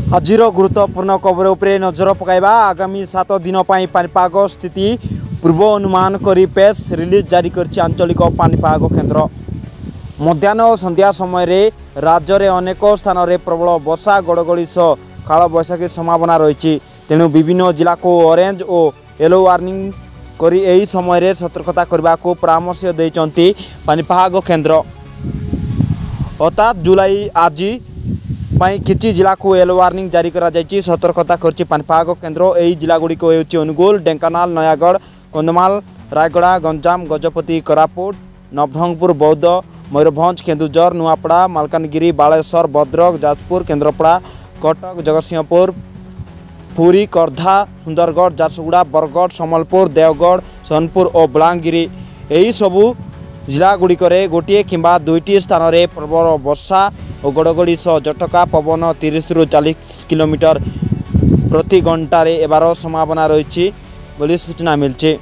आजिर गुरुत्वपूर्ण खबर उपरे नजर पकाइबा। आगामी 7 दिन पानीपाग स्थिति पूर्व अनुमान करी प्रेस रिलीज जारी करछि आंचलिक पानीपाग केन्द्र। मध्याह्न और संध्या समय रे राज्य में अनेक स्थान में प्रबल वर्षा घड़घड़ी सह काल बैशाखी संभावना रही। तेणु विभिन्न जिला को ऑरेंज और येलो वार्निंग करी एही समय रे सतर्कता करने को परामर्श देइचंती पानीपाग केन्द्र। अर्थात जुलाई आज किछि जिला को येलो वार्निंग जारी करा जायछि। सतर्कता करछि पानीपाग केन्द्र। एही जिला गुड़िक हेउछि अनुगुल, ढेंकानाल, नयागढ़, कंधमाल, रायगड़ा, गंजाम, गजपति, कोरापुट, नवरंगपुर, बौद्ध, मयूरभंज, केन्दुझर, नुआपड़ा, मालकानगिरी, बालेश्वर, भद्रक, जाजपुर, केन्द्रापड़ा, कटक, जगतसिंहपुर, पुरी, खोर्धा, सुंदरगढ़, झारसुगुड़ा, बरगढ़, सम्बलपुर, देवगढ़, सोनपुर और बलांगीर एही सबू जिला गुड़िकरे गोटे किंबा दुईटी स्थान में प्रबल वर्षा और घड़घड़ी सह झटका पवन 30 ରୁ 40 किलोमीटर प्रति घंटा एबार संभावना रही सूचना मिली।